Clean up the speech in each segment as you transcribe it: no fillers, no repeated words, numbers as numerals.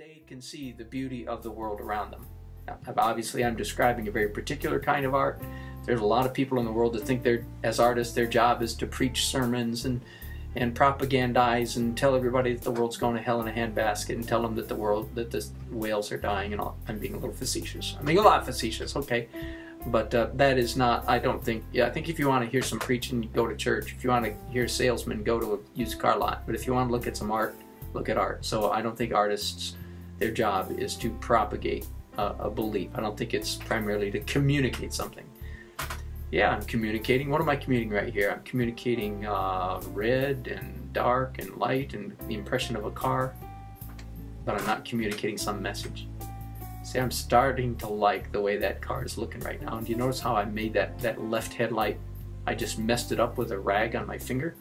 they can see the beauty of the world around them. Now, obviously, I'm describing a very particular kind of art. There's a lot of people in the world that think as artists, their job is to preach sermons and propagandize and tell everybody that the world's going to hell in a handbasket and tell them that the whales are dying and all. I'm being a little facetious. I'm being a lot facetious, okay. But that is not, I don't think, I think if you want to hear some preaching, go to church. If you want to hear a salesman, go to a used car lot. But if you want to look at some art, look at art. So I don't think artists, their job is to propagate a belief. I don't think it's primarily to communicate something. Yeah, I'm communicating. What am I communicating right here? I'm communicating red and dark and light and the impression of a car, but I'm not communicating some message. See, I'm starting to like the way that car is looking right now. And do you notice how I made that left headlight? I just messed it up with a rag on my finger.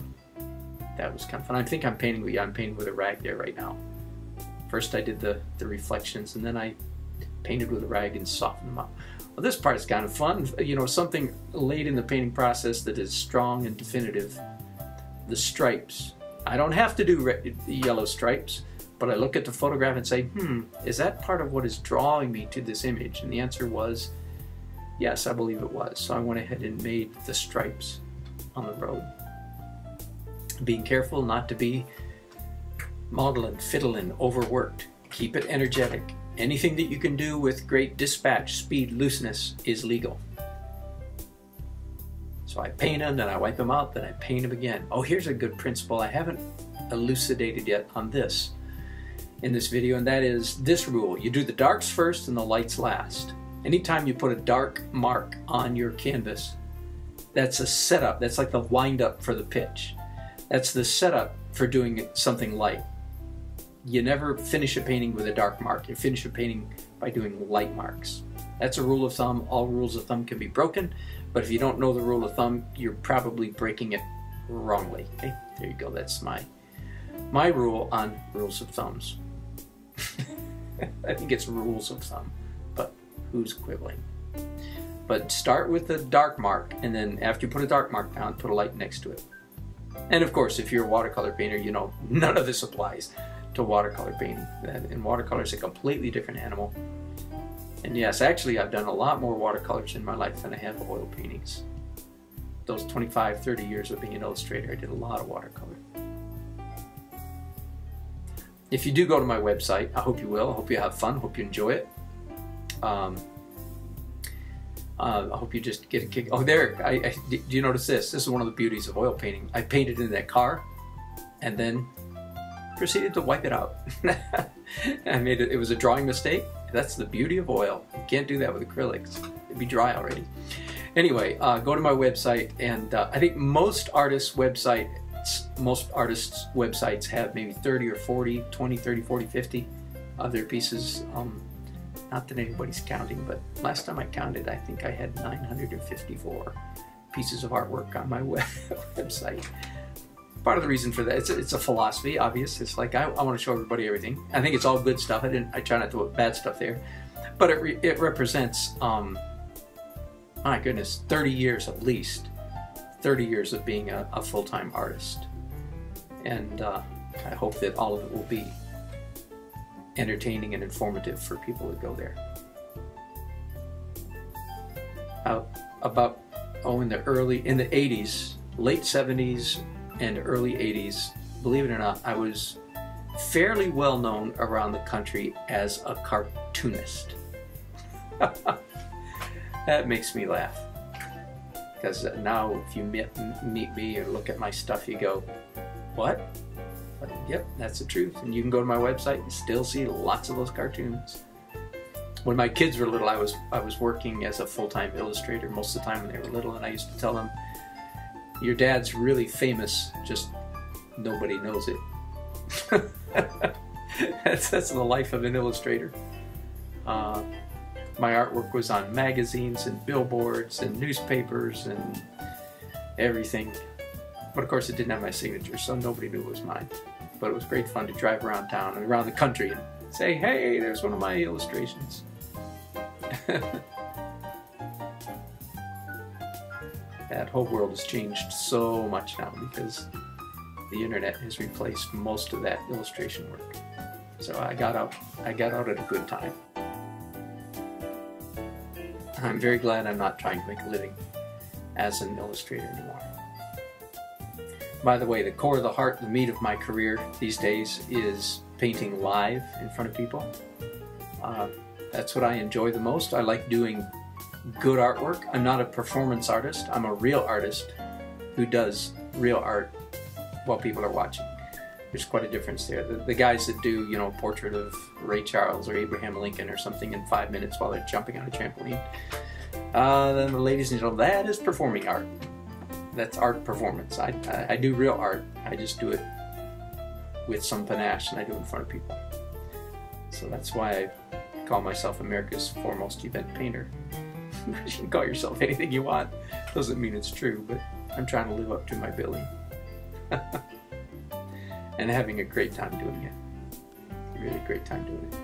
That was kind of fun. I think I'm painting with a rag there right now. First I did the reflections, and then I painted with a rag and softened them up. Well, this part is kind of fun. You know, something late in the painting process that is strong and definitive. The stripes. I don't have to do yellow stripes, but I look at the photograph and say, is that part of what is drawing me to this image? And the answer was, yes, I believe it was. So I went ahead and made the stripes on the road. Being careful not to be maudlin, fiddling, overworked. Keep it energetic. Anything that you can do with great dispatch, speed, looseness is legal. So I paint them, then I wipe them out, then I paint them again. Oh, here's a good principle I haven't elucidated yet on this in this video, and that is this rule. You do the darks first and the lights last. Anytime you put a dark mark on your canvas, that's a setup. That's like the wind up for the pitch. That's the setup for doing something light. You never finish a painting with a dark mark. You finish a painting by doing light marks. That's a rule of thumb. All rules of thumb can be broken, but if you don't know the rule of thumb, you're probably breaking it wrongly. Okay, there you go. That's my rule on rules of thumbs. I think it's rules of thumb, but who's quibbling? But start with the dark mark, and then after you put a dark mark down, put a light next to it. And of course, if you're a watercolor painter, you know none of this applies to watercolor painting. And watercolor is a completely different animal. And yes, actually, I've done a lot more watercolors in my life than I have oil paintings. Those 25, 30 years of being an illustrator, I did a lot of watercolor. If you do go to my website, I hope you will. I hope you have fun. I hope you enjoy it. I hope you just get a kick. Oh, there. Do you notice this? This is one of the beauties of oil painting. I painted in that car and then proceeded to wipe it out. I made it. It was a drawing mistake. That's the beauty of oil. You can't do that with acrylics. It'd be dry already. Anyway, go to my website, and I think most artists' websites have maybe 30 or 40, 20, 30, 40, 50 of their pieces. Not that anybody's counting, but last time I counted, I think I had 954 pieces of artwork on my website. Part of the reason for that, it's a philosophy, obvious. It's like I want to show everybody everything. I think it's all good stuff. I try not to put bad stuff there, but it represents, my goodness, 30 years at least, 30 years of being a full-time artist, and I hope that all of it will be entertaining and informative for people that go there. In the 80s, late 70s and early 80s, believe it or not, I was fairly well known around the country as a cartoonist. That makes me laugh, because now if you meet me or look at my stuff, you go, what? But, yep, that's the truth. And you can go to my website and still see lots of those cartoons. When my kids were little, I was working as a full-time illustrator most of the time when they were little, and I used to tell them, your dad's really famous, just nobody knows it. That's the life of an illustrator. My artwork was on magazines and billboards and newspapers and everything. But of course it didn't have my signature, so nobody knew it was mine. But it was great fun to drive around town and around the country and say, hey, there's one of my illustrations. That whole world has changed so much now because the internet has replaced most of that illustration work. So I got out at a good time. I'm very glad I'm not trying to make a living as an illustrator anymore. By the way, the core of the heart, the meat of my career these days is painting live in front of people. That's what I enjoy the most. I like doing good artwork. I'm not a performance artist. I'm a real artist who does real art while people are watching. There's quite a difference there. The guys that do, you know, a portrait of Ray Charles or Abraham Lincoln or something in 5 minutes while they're jumping on a trampoline. Then the ladies and gentlemen, that is performing art. That's art performance. I do real art. I just do it with some panache, and I do it in front of people. So that's why I call myself America's foremost event painter. You can call yourself anything you want. Doesn't mean it's true, but I'm trying to live up to my billing. And having a great time doing it. A really great time doing it.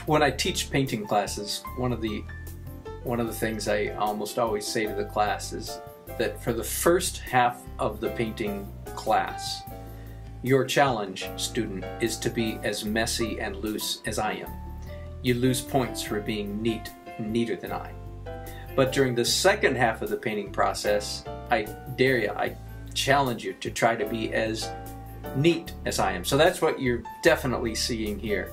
When I teach painting classes, one of the things I almost always say to the class is that for the first half of the painting class, your challenge, student, is to be as messy and loose as I am. You lose points for being neater than I. But during the second half of the painting process, I dare you, I challenge you to try to be as neat as I am. So that's what you're definitely seeing here.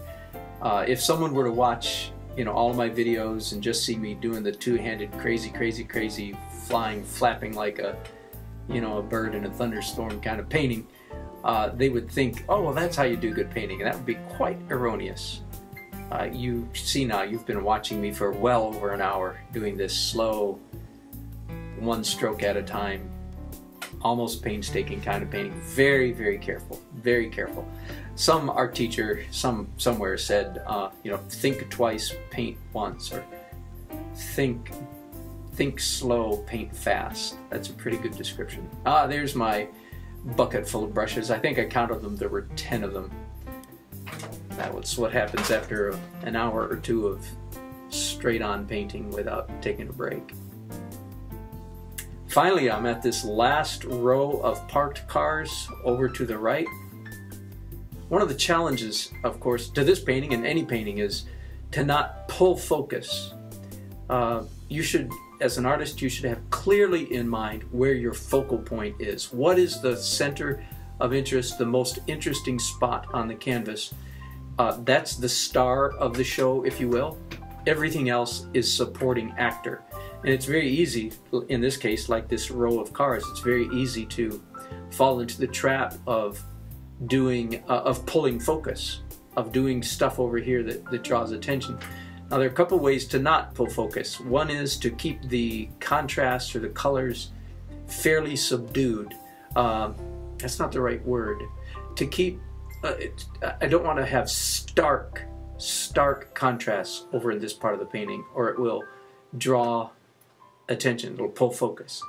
If someone were to watch, you know, all of my videos and just see me doing the two-handed crazy flying, flapping like a, you know, a bird in a thunderstorm kind of painting, they would think, oh, well, that's how you do good painting, and that would be quite erroneous. You see now, you've been watching me for well over an hour doing this slow, one stroke at a time, almost painstaking kind of painting. Very, very careful, very careful. Some art teacher somewhere said, you know, think twice, paint once, or think slow, paint fast. That's a pretty good description. There's my bucket full of brushes. I think I counted them. There were 10 of them. That was what happens after an hour or two of straight-on painting without taking a break. Finally, I'm at this last row of parked cars over to the right. One of the challenges, of course, to this painting and any painting is to not pull focus. You should, as an artist, you should have clearly in mind where your focal point is. What is the center of interest, the most interesting spot on the canvas? That's the star of the show, if you will. Everything else is supporting actor. And it's very easy, in this case, like this row of cars, it's very easy to fall into the trap of pulling focus, of doing stuff over here that draws attention. Now, there are a couple ways to not pull focus. One is to keep the contrast or the colors fairly subdued. That's not the right word. To keep I don't want to have stark contrasts over in this part of the painting, or it will draw attention, it'll pull focus.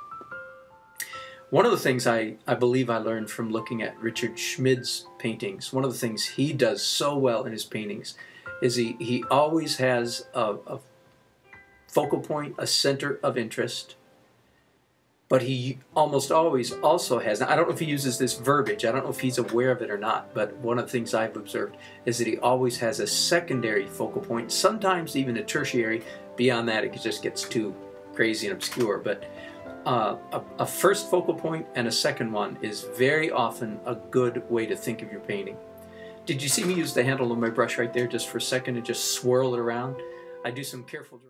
One of the things I believe I learned from looking at Richard Schmid's paintings, one of the things he does so well in his paintings is he always has a focal point, a center of interest, but he almost always also has, I don't know if he uses this verbiage, I don't know if he's aware of it or not, but one of the things I've observed is that he always has a secondary focal point, sometimes even a tertiary. Beyond that, it just gets too crazy and obscure, but a first focal point and a second one is very often a good way to think of your painting. Did you see me use the handle of my brush right there just for a second and just swirl it around? I do some careful